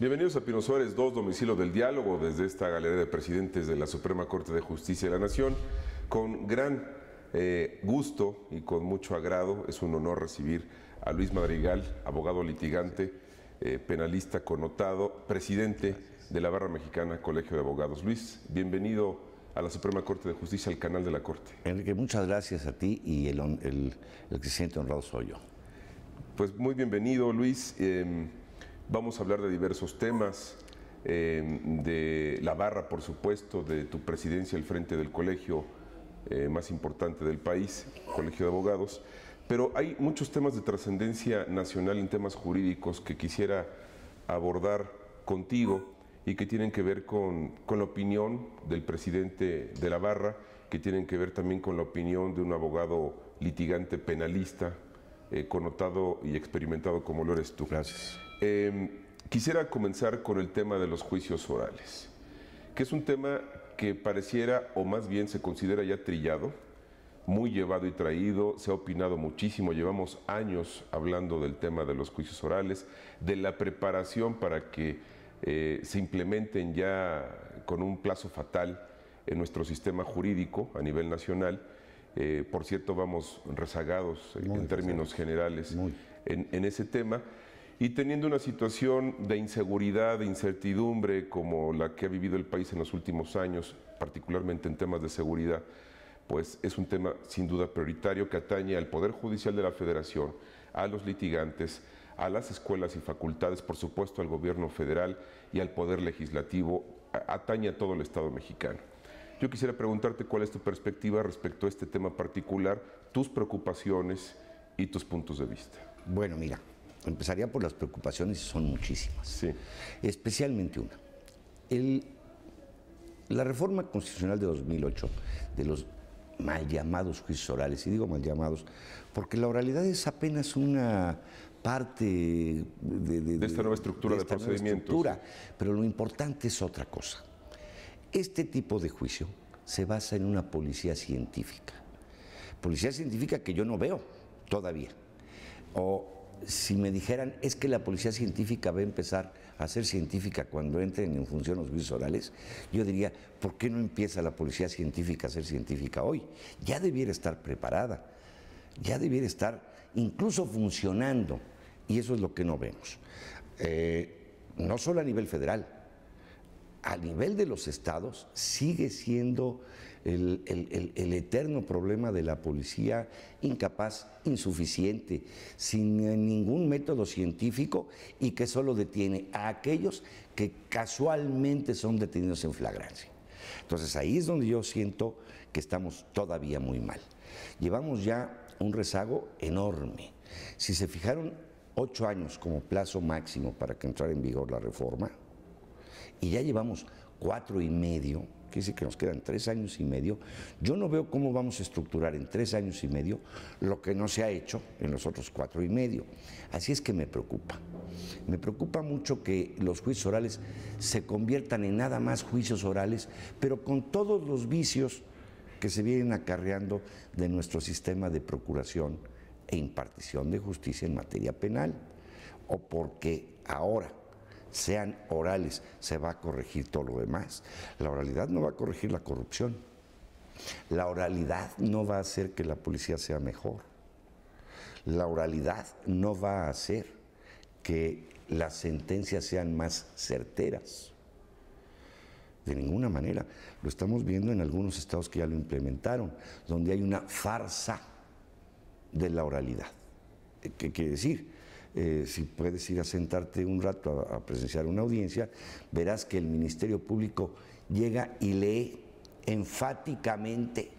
Bienvenidos a Pino Suárez 2, domicilio del diálogo, desde esta galería de presidentes de la Suprema Corte de Justicia de la Nación. Con gran gusto y con mucho agrado, es un honor recibir a Luis Madrigal, abogado litigante, penalista connotado, presidente de la Barra Mexicana Colegio de Abogados. Luis, bienvenido a la Suprema Corte de Justicia, al canal de la Corte. Enrique, muchas gracias a ti, y el que se siente honrado soy yo. Pues muy bienvenido, Luis. Vamos a hablar de diversos temas, de la barra, por supuesto, de tu presidencia al frente del colegio más importante del país, Colegio de Abogados, pero hay muchos temas de trascendencia nacional en temas jurídicos que quisiera abordar contigo y que tienen que ver con la opinión del presidente de la barra, que tienen que ver también con la opinión de un abogado litigante penalista, connotado y experimentado como lo eres tú. Gracias. Quisiera comenzar con el tema de los juicios orales, que es un tema que pareciera, o más bien se considera ya trillado, muy llevado y traído, se ha opinado muchísimo, llevamos años hablando del tema de los juicios orales, de la preparación para que se implementen ya con un plazo fatal en nuestro sistema jurídico a nivel nacional. Por cierto, vamos rezagados en términos generales en ese tema, y teniendo una situación de inseguridad, de incertidumbre como la que ha vivido el país en los últimos años, particularmente en temas de seguridad, pues es un tema sin duda prioritario que atañe al Poder Judicial de la Federación, a los litigantes, a las escuelas y facultades, por supuesto al gobierno federal y al Poder Legislativo, atañe a todo el Estado mexicano. Yo quisiera preguntarte cuál es tu perspectiva respecto a este tema particular, tus preocupaciones y tus puntos de vista. Bueno, mira, empezaría por las preocupaciones, y son muchísimas. Sí. Especialmente una. La reforma constitucional de 2008, de los mal llamados juicios orales, y digo mal llamados porque la oralidad es apenas una parte de esta nueva estructura de procedimientos. Pero lo importante es otra cosa. Este tipo de juicio se basa en una policía científica que yo no veo todavía. O si me dijeran, es que la policía científica va a empezar a ser científica cuando entren en función los juicios orales, yo diría, ¿por qué no empieza la policía científica a ser científica hoy? Ya debiera estar preparada, ya debiera estar incluso funcionando, y eso es lo que no vemos. No solo a nivel federal, a nivel de los estados sigue siendo el eterno problema de la policía incapaz, insuficiente, sin ningún método científico, y que solo detiene a aquellos que casualmente son detenidos en flagrancia. Entonces ahí es donde yo siento que estamos todavía muy mal. Llevamos ya un rezago enorme. Si se fijaron 8 años como plazo máximo para que entrara en vigor la reforma, y ya llevamos 4 y medio, quiere decir que nos quedan 3 años y medio, yo no veo cómo vamos a estructurar en 3 años y medio lo que no se ha hecho en los otros 4 y medio. Así es que me preocupa. Me preocupa mucho que los juicios orales se conviertan en nada más juicios orales, pero con todos los vicios que se vienen acarreando de nuestro sistema de procuración e impartición de justicia en materia penal, o porque ahora sean orales, se va a corregir todo lo demás. La oralidad no va a corregir la corrupción. La oralidad no va a hacer que la policía sea mejor. La oralidad no va a hacer que las sentencias sean más certeras. De ninguna manera. Lo estamos viendo en algunos estados que ya lo implementaron, donde hay una farsa de la oralidad. ¿Qué quiere decir? Si puedes ir a sentarte un rato a presenciar una audiencia, verás que el Ministerio Público llega y lee enfáticamente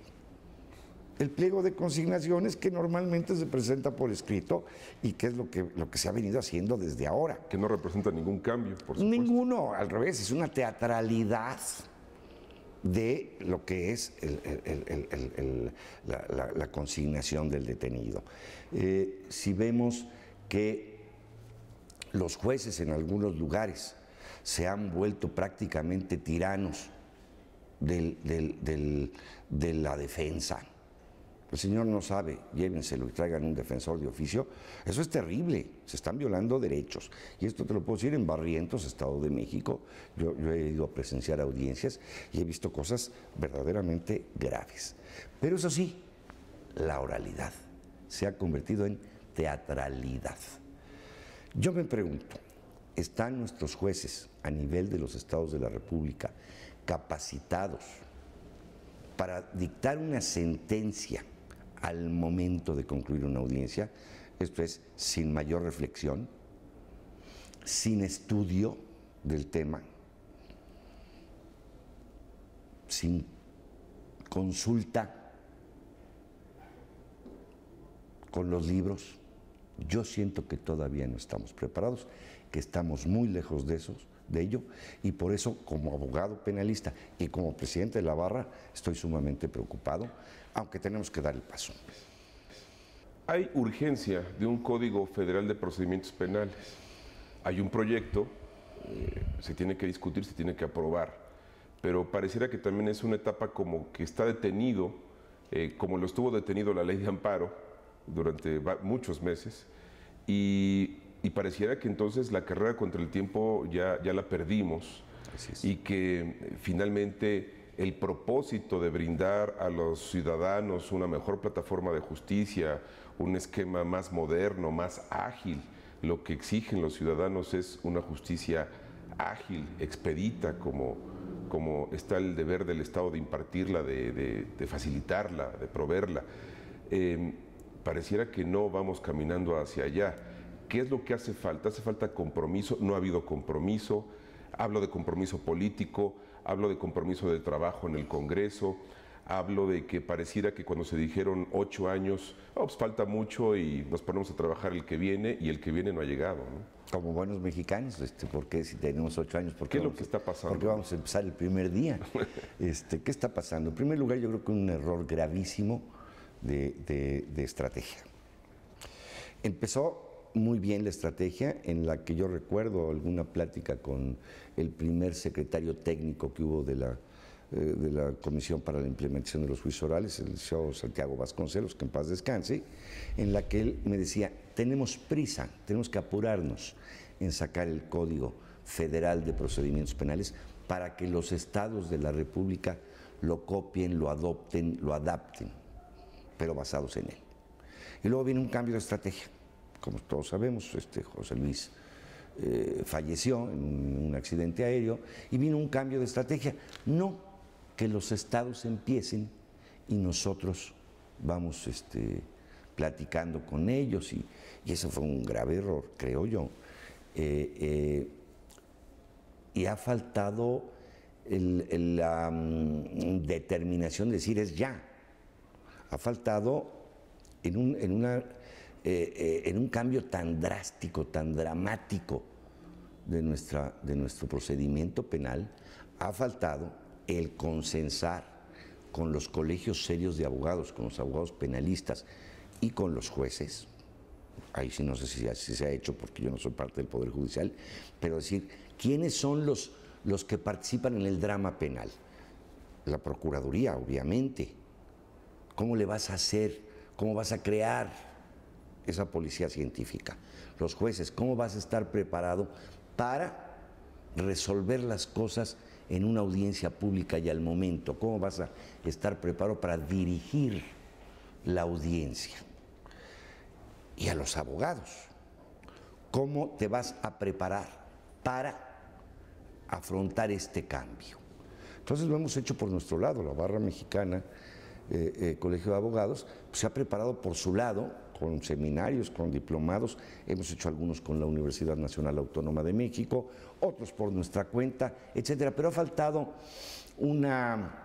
el pliego de consignaciones, que normalmente se presenta por escrito y que es lo que se ha venido haciendo desde ahora. Que no representa ningún cambio, por supuesto. Ninguno, al revés, es una teatralidad de lo que es la consignación del detenido. Si vemos que los jueces en algunos lugares se han vuelto prácticamente tiranos de la defensa, el señor no sabe, llévenselo y traigan un defensor de oficio, eso es terrible, se están violando derechos. Y esto te lo puedo decir en Barrientos, Estado de México. Yo he ido a presenciar audiencias y he visto cosas verdaderamente graves. Pero eso sí, la oralidad se ha convertido en teatralidad. Yo me pregunto, ¿están nuestros jueces a nivel de los estados de la República capacitados para dictar una sentencia al momento de concluir una audiencia? Esto es, sin mayor reflexión, sin estudio del tema, sin consulta con los libros. Yo siento que todavía no estamos preparados, que estamos muy lejos de ello, y por eso, como abogado penalista y como presidente de la barra, estoy sumamente preocupado, aunque tenemos que dar el paso. Hay urgencia de un Código Federal de Procedimientos Penales. Hay un proyecto, se tiene que discutir, se tiene que aprobar, pero pareciera que también es una etapa como que está detenido, como lo estuvo detenido la Ley de Amparo durante muchos meses, y pareciera que entonces la carrera contra el tiempo ya la perdimos, y que finalmente el propósito de brindar a los ciudadanos una mejor plataforma de justicia, un esquema más moderno, más ágil, lo que exigen los ciudadanos es una justicia ágil, expedita, como está el deber del Estado de impartirla, de facilitarla, de proveerla. Pareciera que no vamos caminando hacia allá. ¿Qué es lo que hace falta? Hace falta compromiso, no ha habido compromiso. Hablo de compromiso político, hablo de compromiso de trabajo en el Congreso, hablo de que pareciera que cuando se dijeron 8 años, pues falta mucho y nos ponemos a trabajar el que viene, y el que viene no ha llegado, ¿no? Como buenos mexicanos, ¿por qué si tenemos 8 años? ¿Qué es lo que está pasando? ¿Por qué vamos a empezar el primer día? ¿Qué está pasando? En primer lugar, yo creo que un error gravísimo de estrategia. Empezó muy bien la estrategia, en la que yo recuerdo alguna plática con el primer secretario técnico que hubo de la Comisión para la Implementación de los Juicios Orales, el licenciado Santiago Vasconcelos, que en paz descanse, en la que él me decía, tenemos prisa, tenemos que apurarnos en sacar el Código Federal de Procedimientos Penales para que los estados de la República lo copien, lo adopten, lo adapten, pero basados en él. Y luego viene un cambio de estrategia. Como todos sabemos, José Luis falleció en un accidente aéreo, y vino un cambio de estrategia. No que los estados empiecen y nosotros vamos platicando con ellos, y eso fue un grave error, creo yo. Y ha faltado la determinación de decir es ya. Ha faltado en un cambio tan drástico, tan dramático de nuestro procedimiento penal, ha faltado el consensar con los colegios serios de abogados, con los abogados penalistas y con los jueces. Ahí sí no sé si se ha hecho, porque yo no soy parte del Poder Judicial, pero decir, ¿quiénes son los que participan en el drama penal? La Procuraduría, obviamente. ¿Cómo le vas a hacer? ¿Cómo vas a crear esa policía científica? Los jueces, ¿cómo vas a estar preparado para resolver las cosas en una audiencia pública y al momento? ¿Cómo vas a estar preparado para dirigir la audiencia? Y a los abogados, ¿cómo te vas a preparar para afrontar este cambio? Entonces lo hemos hecho por nuestro lado. La barra mexicana, Colegio de Abogados, pues, se ha preparado por su lado, con seminarios, con diplomados. Hemos hecho algunos con la Universidad Nacional Autónoma de México, otros por nuestra cuenta, etcétera. Pero ha faltado una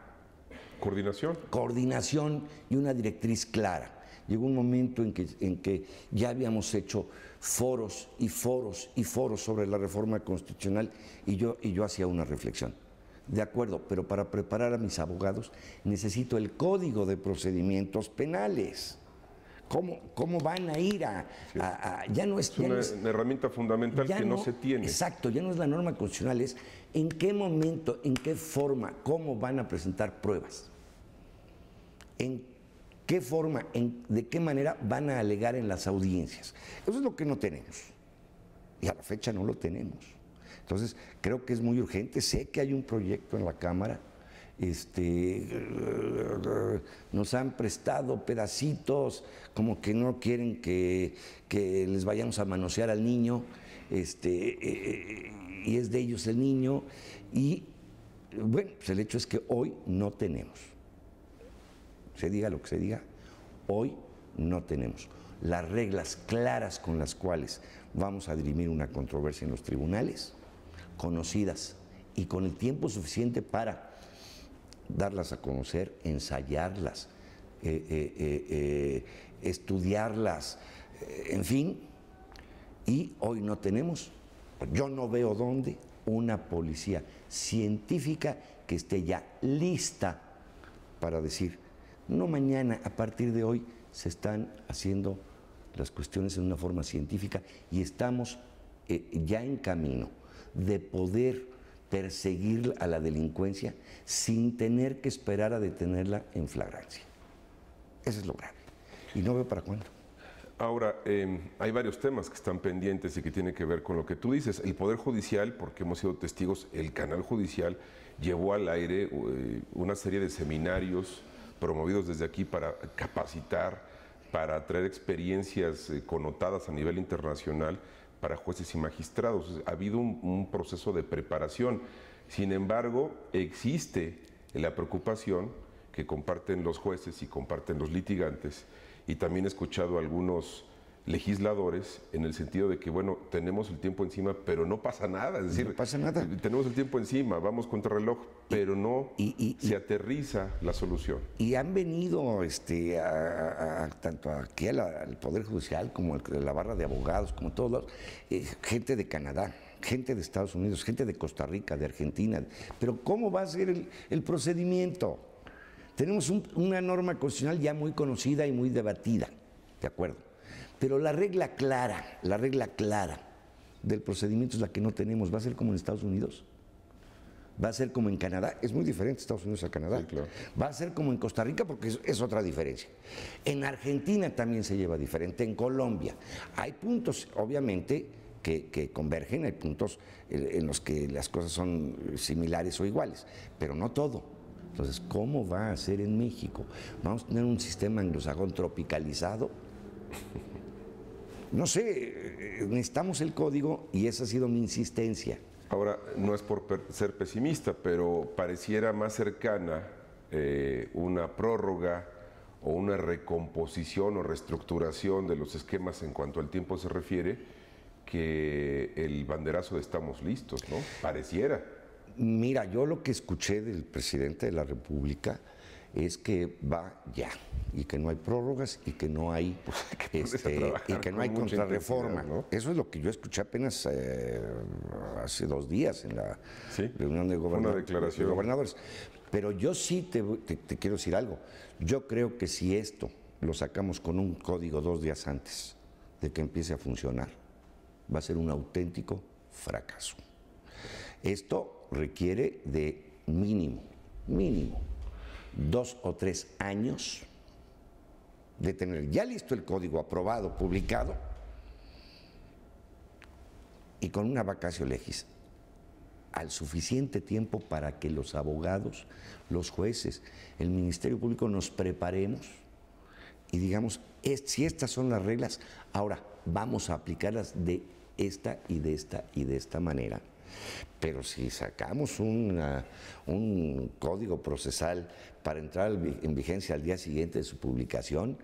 coordinación y una directriz clara. Llegó un momento en que ya habíamos hecho foros y foros y foros sobre la reforma constitucional, y yo hacía una reflexión. De acuerdo, pero para preparar a mis abogados necesito el Código de Procedimientos Penales. ¿Cómo van a ir ya no es una herramienta fundamental que no se tiene? Exacto, ya no es la norma constitucional, es en qué momento, en qué forma, cómo van a presentar pruebas, en qué forma, de qué manera van a alegar en las audiencias. Eso es lo que no tenemos. Y a la fecha no lo tenemos. Entonces, creo que es muy urgente. Sé que hay un proyecto en la Cámara. Nos han prestado pedacitos, como que no quieren que les vayamos a manosear al niño, y es de ellos el niño. Y bueno, pues el hecho es que hoy no tenemos. Se diga lo que se diga, hoy no tenemos las reglas claras con las cuales vamos a dirimir una controversia en los tribunales, conocidas y con el tiempo suficiente para darlas a conocer, ensayarlas, estudiarlas, en fin. Y hoy no tenemos, yo no veo dónde, una policía científica que esté ya lista para decir, no mañana, a partir de hoy se están haciendo las cuestiones en una forma científica y estamos ya en camino de poder perseguir a la delincuencia sin tener que esperar a detenerla en flagrancia. Eso es lo grave. Y no veo para cuándo. Ahora, hay varios temas que están pendientes y que tienen que ver con lo que tú dices. El Poder Judicial, porque hemos sido testigos, el canal judicial llevó al aire una serie de seminarios promovidos desde aquí para capacitar, para traer experiencias connotadas a nivel internacional para jueces y magistrados. Ha habido un proceso de preparación. Sin embargo, existe la preocupación que comparten los jueces y comparten los litigantes, y también he escuchado a algunos legisladores en el sentido de que, bueno, tenemos el tiempo encima, pero no pasa nada. Es decir, no pasa nada. Tenemos el tiempo encima, vamos contra reloj, pero no se aterriza la solución. Y han venido tanto aquí al Poder Judicial como a la barra de abogados, como todos, gente de Canadá, gente de Estados Unidos, gente de Costa Rica, de Argentina. Pero ¿cómo va a ser el procedimiento? Tenemos una norma constitucional ya muy conocida y muy debatida, ¿de acuerdo? Pero la regla clara del procedimiento es la que no tenemos. ¿Va a ser como en Estados Unidos? ¿Va a ser como en Canadá? Es muy diferente Estados Unidos a Canadá. Sí, claro. ¿Va a ser como en Costa Rica? Porque es otra diferencia. En Argentina también se lleva diferente, en Colombia. Hay puntos, obviamente, que convergen, hay puntos en los que las cosas son similares o iguales, pero no todo. Entonces, ¿cómo va a ser en México? ¿Vamos a tener un sistema anglosajón tropicalizado? No sé, necesitamos el código y esa ha sido mi insistencia. Ahora, no es por ser pesimista, pero pareciera más cercana una prórroga o una recomposición o reestructuración de los esquemas en cuanto al tiempo se refiere que el banderazo de estamos listos, ¿no? Pareciera. Mira, yo lo que escuché del presidente de la República es que va ya y que no hay prórrogas y que no hay y que no hay contrarreforma, ¿no? Eso es lo que yo escuché apenas hace 2 días en la reunión de gobernadores. Pero yo sí te quiero decir algo. Yo creo que si esto lo sacamos con un código 2 días antes de que empiece a funcionar, va a ser un auténtico fracaso. Esto requiere de mínimo 2 o 3 años de tener ya listo el código aprobado, publicado, y con una vacatio legis al suficiente tiempo para que los abogados, los jueces, el Ministerio Público nos preparemos y digamos, si estas son las reglas, ahora vamos a aplicarlas de esta y de esta y de esta manera. Pero si sacamos un código procesal para entrar en vigencia al día siguiente de su publicación,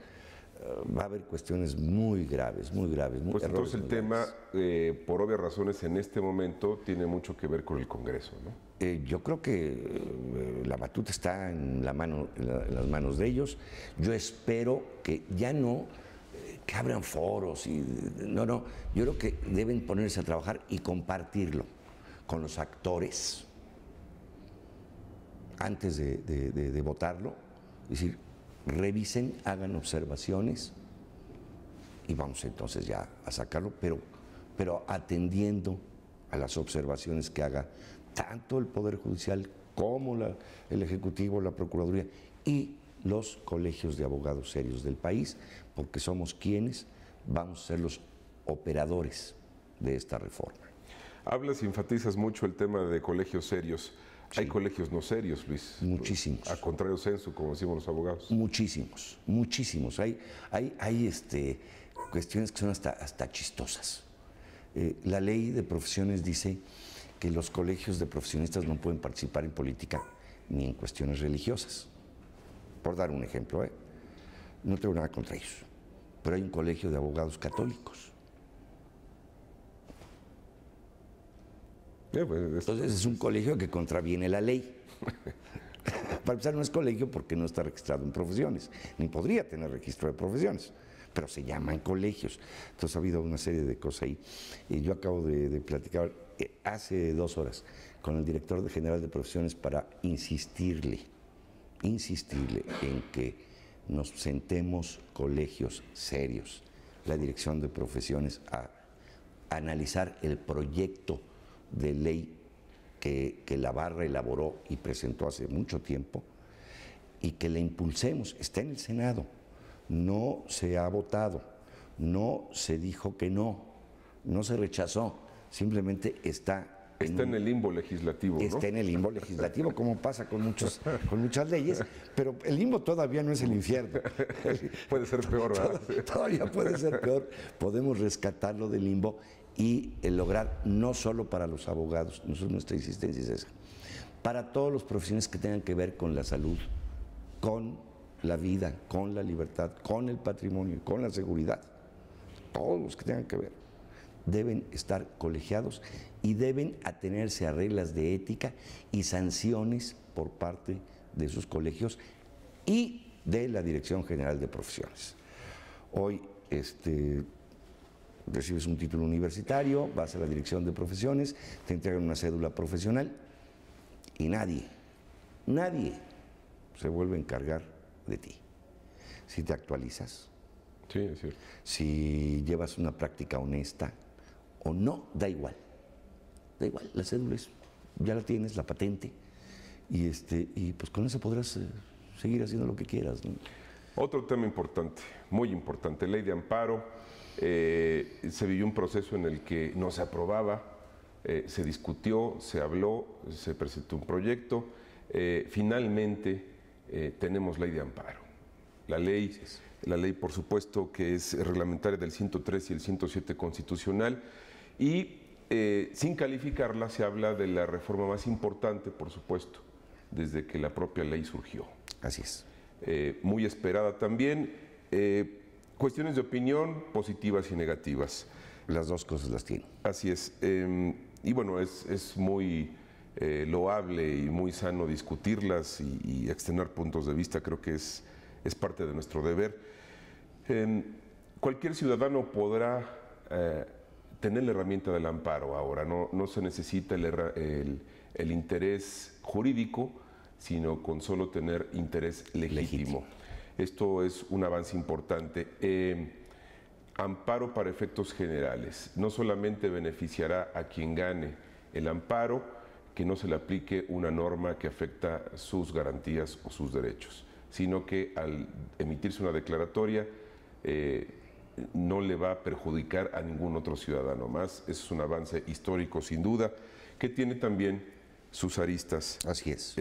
va a haber cuestiones muy graves, muy graves. Pues entonces el tema, por obvias razones, en este momento tiene mucho que ver con el Congreso, ¿no? Yo creo que la batuta está en las manos de ellos. Yo espero que ya no que abran foros yo creo que deben ponerse a trabajar y compartirlo con los actores antes de votarlo, es decir, revisen, hagan observaciones y vamos entonces ya a sacarlo, pero atendiendo a las observaciones que haga tanto el Poder Judicial como el Ejecutivo, la Procuraduría y los colegios de abogados serios del país, porque somos quienes vamos a ser los operadores de esta reforma. Hablas y enfatizas mucho el tema de colegios serios. Sí. Hay colegios no serios, Luis. Muchísimos. A contrario censo, como decimos los abogados. Muchísimos, muchísimos. Hay cuestiones que son hasta chistosas. La ley de profesiones dice que los colegios de profesionistas no pueden participar en política ni en cuestiones religiosas. Por dar un ejemplo, no tengo nada contra ellos, pero hay un colegio de abogados católicos. Entonces es un colegio que contraviene la ley. Para empezar, no es colegio porque no está registrado en profesiones, ni podría tener registro de profesiones, pero se llaman colegios. Entonces ha habido una serie de cosas ahí. Y yo acabo de platicar hace 2 horas con el director general de profesiones para insistirle en que nos sentemos colegios serios, la dirección de profesiones, a analizar el proyecto de ley que la Barra elaboró y presentó hace mucho tiempo y que le impulsemos. Está en el Senado, no se ha votado, no se dijo que no se rechazó, simplemente está en el limbo legislativo, ¿no? Está en el limbo legislativo, como pasa con muchas leyes, pero el limbo todavía no es el infierno. Puede ser peor, ¿verdad? Todavía puede ser peor. Podemos rescatarlo del limbo y lograr, no solo para los abogados, nuestra insistencia es esa, para todos los profesiones que tengan que ver con la salud, con la vida, con la libertad, con el patrimonio, con la seguridad, todos los que tengan que ver, deben estar colegiados y deben atenerse a reglas de ética y sanciones por parte de sus colegios y de la Dirección General de Profesiones. Hoy recibes un título universitario, vas a la Dirección de Profesiones, te entregan una cédula profesional y nadie se vuelve a encargar de ti. Si te actualizas, sí, es cierto. Si llevas una práctica honesta o no, da igual, la cédula ya la tienes, la patente, y pues con eso podrás seguir haciendo lo que quieras, ¿no? Otro tema importante, muy importante, ley de amparo. Se vivió un proceso en el que no se aprobaba, se discutió, se habló, se presentó un proyecto. Finalmente tenemos ley de amparo. La ley, por supuesto, que es reglamentaria del 103 y el 107 constitucional, y sin calificarla se habla de la reforma más importante, por supuesto, desde que la propia ley surgió. Así es. Muy esperada también. Cuestiones de opinión positivas y negativas. Las dos cosas las tiene. Así es. Y bueno, es muy loable y muy sano discutirlas y externar puntos de vista. Creo que es parte de nuestro deber. Cualquier ciudadano podrá tener la herramienta del amparo ahora. No se necesita el interés jurídico, sino con solo tener interés legítimo. Esto es un avance importante. Amparo para efectos generales. No solamente beneficiará a quien gane el amparo, que no se le aplique una norma que afecta sus garantías o sus derechos, sino que al emitirse una declaratoria no le va a perjudicar a ningún otro ciudadano más. Es un avance histórico, sin duda, que tiene también sus aristas. Así es.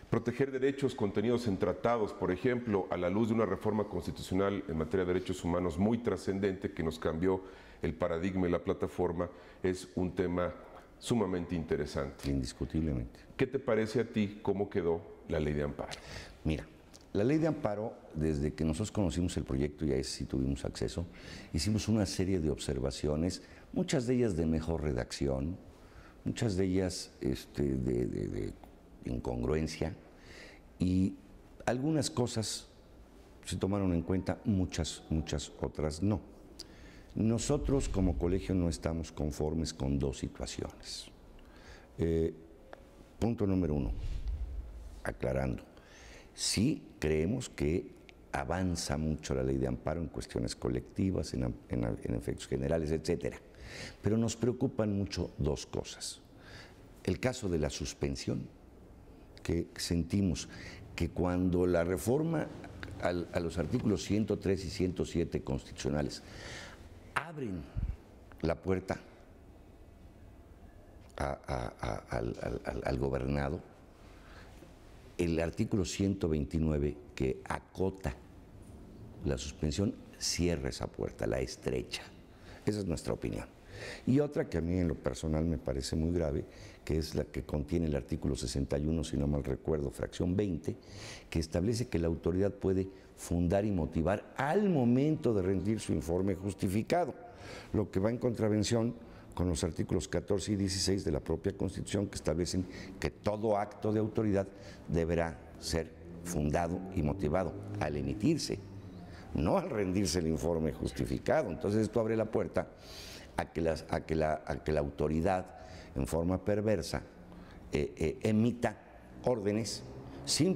Proteger derechos contenidos en tratados, por ejemplo, a la luz de una reforma constitucional en materia de derechos humanos muy trascendente que nos cambió el paradigma y la plataforma, es un tema sumamente interesante. Indiscutiblemente. ¿Qué te parece a ti cómo quedó la ley de amparo? Mira, la ley de amparo, desde que nosotros conocimos el proyecto y a ese sí tuvimos acceso, hicimos una serie de observaciones, muchas de ellas de mejor redacción, muchas de ellas de incongruencia, y algunas cosas se tomaron en cuenta, muchas otras no. Nosotros como colegio no estamos conformes con dos situaciones. Punto número 1, aclarando, sí creemos que avanza mucho la ley de amparo en cuestiones colectivas, en efectos generales, etcétera, pero nos preocupan mucho dos cosas. El caso de la suspensión que sentimos que cuando la reforma a los artículos 103 y 107 constitucionales abren la puerta al gobernado, el artículo 129 que acota la suspensión cierra esa puerta, la estrecha. Esa es nuestra opinión. Y otra que a mí en lo personal me parece muy grave, que es la que contiene el artículo 61, si no mal recuerdo, fracción 20, que establece que la autoridad puede fundar y motivar al momento de rendir su informe justificado, lo que va en contravención con los artículos 14 y 16 de la propia Constitución, que establecen que todo acto de autoridad deberá ser fundado y motivado al emitirse, no al rendirse el informe justificado. Entonces esto abre la puerta a que la autoridad, en forma perversa, emita órdenes sin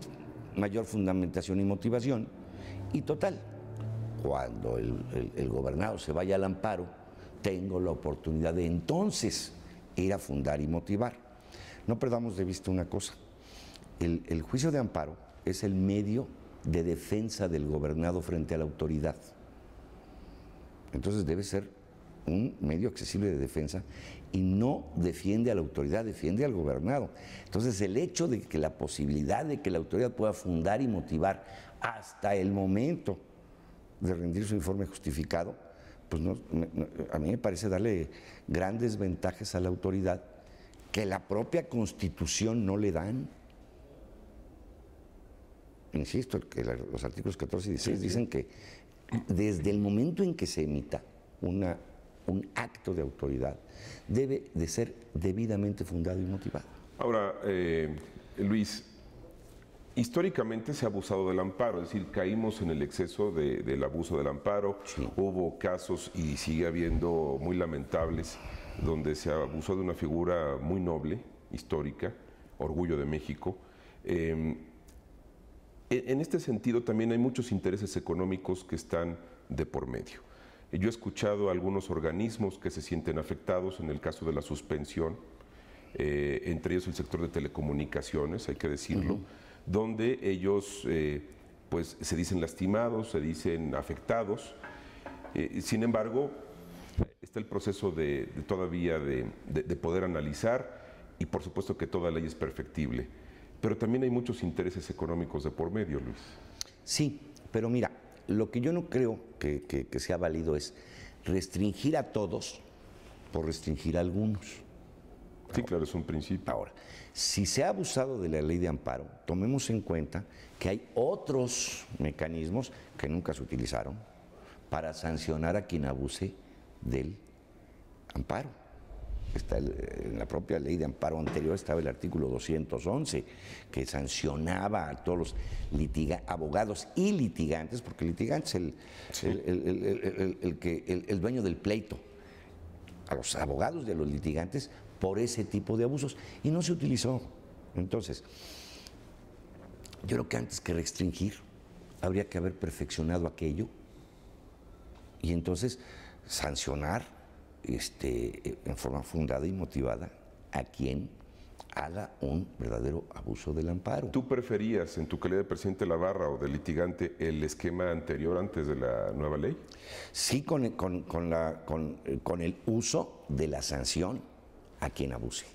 mayor fundamentación y motivación, y total, cuando el gobernado se vaya al amparo, tengo la oportunidad de entonces ir a fundar y motivar. No perdamos de vista una cosa, el juicio de amparo es el medio de defensa del gobernado frente a la autoridad. Entonces debe ser un medio accesible de defensa y no defiende a la autoridad, defiende al gobernado. Entonces el hecho de que la posibilidad de que la autoridad pueda fundar y motivar hasta el momento de rendir su informe justificado, pues a mí me parece darle grandes ventajas a la autoridad que la propia Constitución no le dan. Insisto, que los artículos 14 y 16 dicen que desde el momento en que se emita un acto de autoridad debe de ser debidamente fundado y motivado. Ahora, Luis, históricamente se ha abusado del amparo, es decir, caímos en el exceso del abuso del amparo. Sí. Hubo casos, y sigue habiendo, muy lamentables, donde se abusó de una figura muy noble, histórica, orgullo de México. En este sentido también hay muchos intereses económicos que están de por medio. Yo he escuchado a algunos organismos que se sienten afectados en el caso de la suspensión, entre ellos el sector de telecomunicaciones, hay que decirlo, donde ellos pues se dicen lastimados, se dicen afectados. Sin embargo, está el proceso todavía de poder analizar, y por supuesto que toda ley es perfectible. Pero también hay muchos intereses económicos de por medio, Luis. Sí, pero mira, lo que yo no creo que sea válido es restringir a todos por restringir a algunos. Sí, claro, es un principio. Ahora, si se ha abusado de la ley de amparo, tomemos en cuenta que hay otros mecanismos que nunca se utilizaron para sancionar a quien abuse del amparo. En la propia ley de amparo anterior estaba el artículo 211, que sancionaba a todos los abogados y litigantes, porque el litigante es el dueño del pleito, a los abogados de los litigantes por ese tipo de abusos, y no se utilizó. Entonces, yo creo que antes que restringir, habría que haber perfeccionado aquello y entonces sancionar en forma fundada y motivada a quien haga un verdadero abuso del amparo. ¿Tú preferías, en tu calidad de presidente de la barra o de litigante, el esquema anterior antes de la nueva ley? Sí, con el uso de la sanción a quien abuse.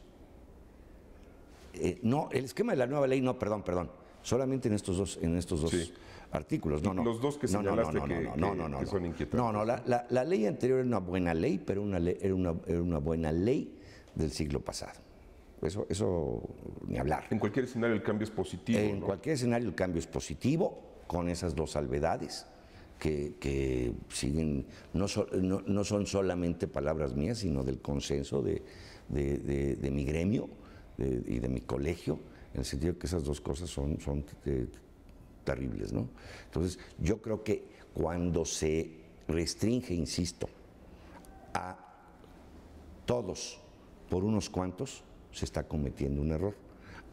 No, el esquema de la nueva ley, no, perdón, solamente en estos dos sí. Artículos. No, los dos que señalaste que son inquietantes. No, la ley anterior era una buena ley, pero era una buena ley del siglo pasado. Eso ni hablar. En cualquier escenario el cambio es positivo. En cualquier escenario el cambio es positivo, con esas dos salvedades que siguen, no son solamente palabras mías, sino del consenso de mi gremio y de mi colegio, en el sentido que esas dos cosas son terribles, ¿no? Entonces, yo creo que cuando se restringe, insisto, a todos por unos cuantos, se está cometiendo un error.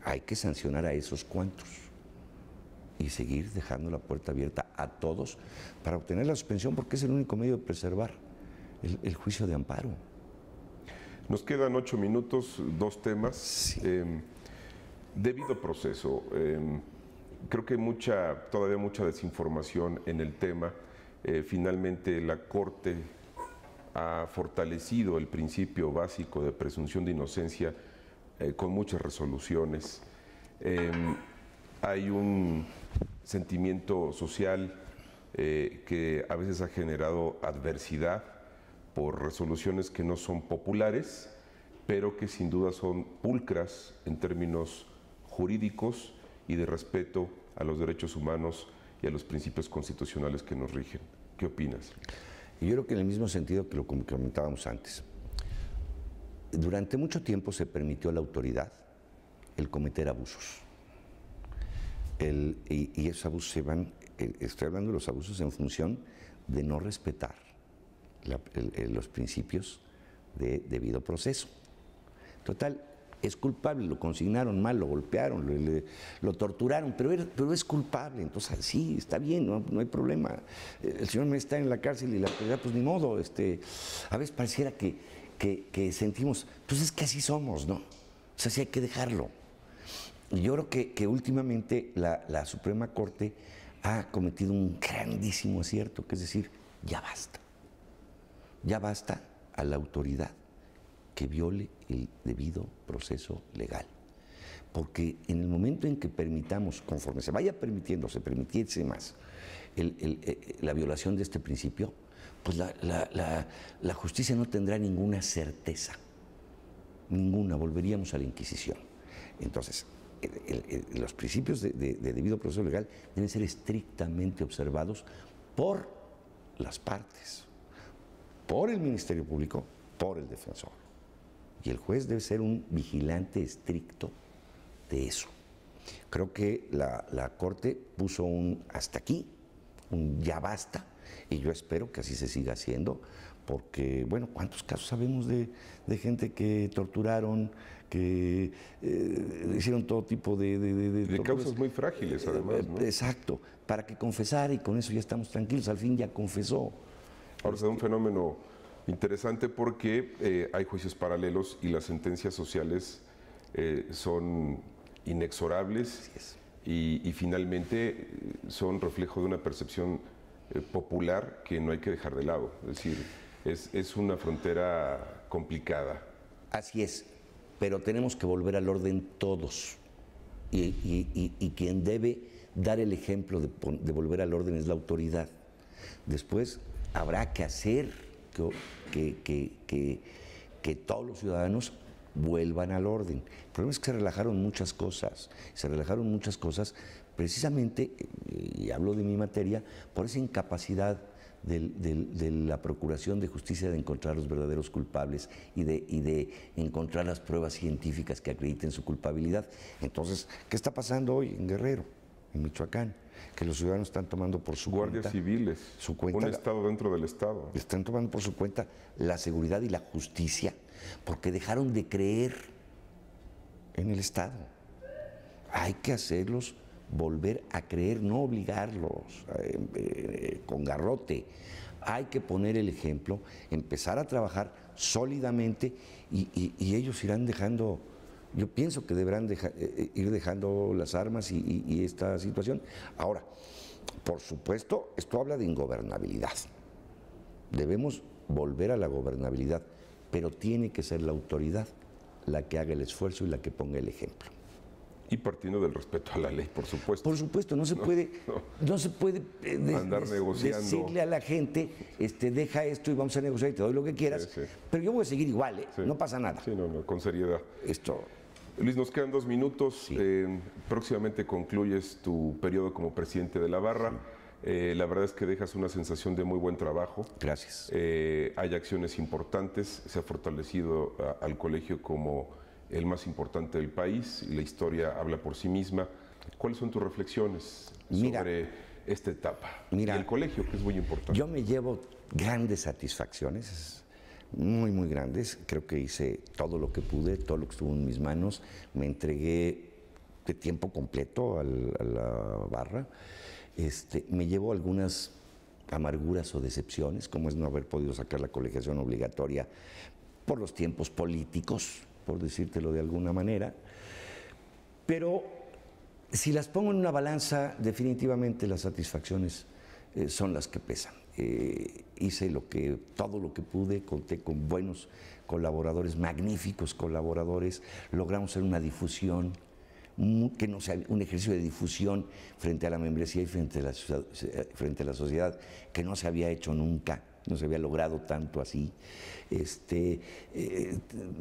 Hay que sancionar a esos cuantos y seguir dejando la puerta abierta a todos para obtener la suspensión, porque es el único medio de preservar el juicio de amparo. Nos quedan 8 minutos, 2 temas. Sí. Debido proceso, creo que hay todavía mucha desinformación en el tema. Finalmente la Corte ha fortalecido el principio básico de presunción de inocencia con muchas resoluciones. Hay un sentimiento social que a veces ha generado adversidad por resoluciones que no son populares, pero que sin duda son pulcras en términos jurídicos y de respeto a los derechos humanos y a los principios constitucionales que nos rigen. ¿Qué opinas? Yo creo que en el mismo sentido que lo comentábamos antes. Durante mucho tiempo se permitió a la autoridad el cometer abusos. Y esos abusos se van, estoy hablando de los abusos en función de no respetar los principios de debido proceso. Total, es culpable, lo consignaron mal, lo golpearon, lo torturaron, pero es culpable, entonces sí, está bien, no hay problema. El señor me está en la cárcel y la autoridad, pues ni modo. A veces pareciera que sentimos, pues es que así somos, ¿no? O sea, sí hay que dejarlo. Y yo creo que últimamente la Suprema Corte ha cometido un grandísimo acierto, que es decir, ya basta. Ya basta a la autoridad que viole el debido proceso legal. Porque en el momento en que permitamos, conforme se vaya permitiese más la violación de este principio, pues la justicia no tendrá ninguna certeza, ninguna, volveríamos a la Inquisición. Entonces, los principios de debido proceso legal deben ser estrictamente observados por las partes, por el Ministerio Público, por el defensor. Y el juez debe ser un vigilante estricto de eso. Creo que la Corte puso un hasta aquí, un ya basta, y yo espero que así se siga haciendo, porque, bueno, ¿cuántos casos sabemos de gente que torturaron, que hicieron todo tipo de causas muy frágiles, además, ¿no? Exacto, para que confesara y con eso ya estamos tranquilos, al fin ya confesó. Ahora se da un fenómeno interesante porque hay juicios paralelos y las sentencias sociales son inexorables y finalmente son reflejo de una percepción popular que no hay que dejar de lado. Es decir, es una frontera complicada. Así es, pero tenemos que volver al orden todos y quien debe dar el ejemplo de volver al orden es la autoridad. Después habrá que hacer que todos los ciudadanos vuelvan al orden. El problema es que se relajaron muchas cosas precisamente, y hablo de mi materia, por esa incapacidad de la Procuración de Justicia de encontrar los verdaderos culpables y de encontrar las pruebas científicas que acrediten su culpabilidad. Entonces, ¿qué está pasando hoy en Guerrero, en Michoacán? Que los ciudadanos están tomando por su guardias cuenta, civiles, un Estado dentro del Estado. Están tomando por su cuenta la seguridad y la justicia porque dejaron de creer en el Estado. Hay que hacerlos volver a creer, no obligarlos con garrote. Hay que poner el ejemplo, empezar a trabajar sólidamente y ellos irán dejando. Yo pienso que deberán ir dejando las armas y esta situación. Ahora, por supuesto, esto habla de ingobernabilidad. Debemos volver a la gobernabilidad, pero tiene que ser la autoridad la que haga el esfuerzo y la que ponga el ejemplo. Y partiendo del respeto a la ley, por supuesto. Por supuesto, no se puede andar negociando. Decirle a la gente, deja esto y vamos a negociar y te doy lo que quieras, sí. Pero yo voy a seguir igual, sí. No pasa nada. Sí, no, con seriedad. Esto. Luis, nos quedan 2 minutos. Sí. Próximamente concluyes tu periodo como presidente de la Barra. Sí. La verdad es que dejas una sensación de muy buen trabajo. Gracias. Hay acciones importantes. Se ha fortalecido al colegio como el más importante del país y la historia habla por sí misma. ¿Cuáles son tus reflexiones sobre esta etapa? Y el colegio, que es muy importante. Yo me llevo grandes satisfacciones, muy, muy grandes. Creo que hice todo lo que pude, todo lo que estuvo en mis manos. Me entregué de tiempo completo a la Barra. Me llevo algunas amarguras o decepciones, como es no haber podido sacar la colegiación obligatoria por los tiempos políticos, por decírtelo de alguna manera, Pero si las pongo en una balanza, definitivamente las satisfacciones son las que pesan. Hice todo lo que pude, conté con buenos colaboradores, magníficos colaboradores, logramos hacer una difusión, un ejercicio de difusión frente a la membresía y frente a la sociedad que no se había hecho nunca, no se había logrado tanto así.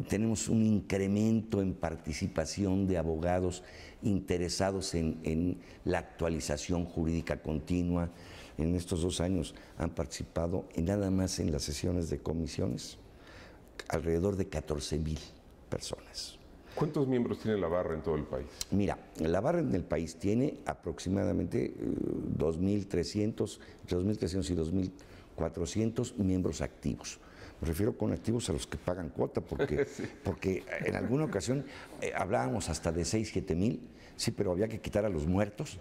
Tenemos un incremento en participación de abogados interesados en la actualización jurídica continua. En estos 2 años han participado nada más en las sesiones de comisiones alrededor de 14,000 personas. ¿Cuántos miembros tiene la barra en todo el país? Mira, la barra en el país tiene aproximadamente 2.300, entre 2.300 y 2.400 miembros activos. Me refiero con activos a los que pagan cuota, porque, sí, porque en alguna ocasión hablábamos hasta de 6,000-7,000, sí, pero había que quitar a los muertos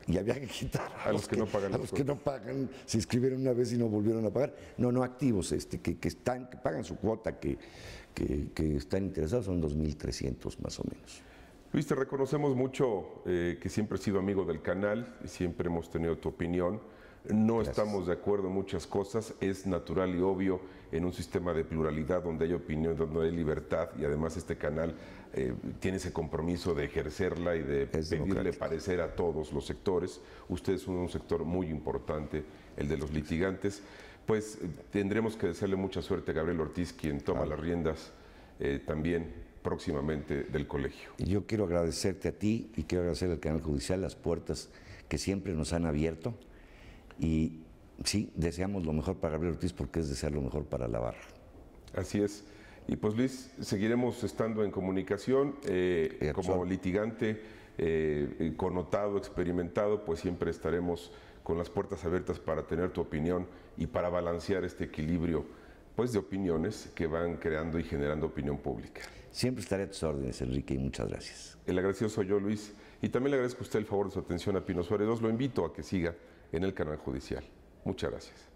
y había que quitar a los que no pagan. A los que no pagan, se inscribieron una vez y no volvieron a pagar. No activos, que pagan su cuota, que están interesados, son 2.300 más o menos. Luis, te reconocemos mucho que siempre has sido amigo del canal y siempre hemos tenido tu opinión. No Gracias. Estamos de acuerdo en muchas cosas, es natural y obvio en un sistema de pluralidad donde hay opinión, donde hay libertad, y además este canal tiene ese compromiso de ejercerla y de pedirle parecer a todos los sectores. Ustedes son un sector muy importante, el de los litigantes. Pues tendremos que desearle mucha suerte a Gabriel Ortiz, quien toma las riendas también próximamente del colegio. Yo quiero agradecerte a ti y quiero agradecer al canal judicial las puertas que siempre nos han abierto. Y sí, deseamos lo mejor para Gabriel Ortiz porque es desear lo mejor para la barra. Así es. Y pues Luis, seguiremos estando en comunicación como litigante, connotado, experimentado, pues siempre estaremos con las puertas abiertas para tener tu opinión y para balancear este equilibrio pues, de opiniones que van creando y generando opinión pública. Siempre estaré a tus órdenes, Enrique, y muchas gracias. El agradecido soy yo, Luis, y también le agradezco a usted el favor de su atención a Pino Suárez 2. Lo invito a que siga en el canal judicial. Muchas gracias.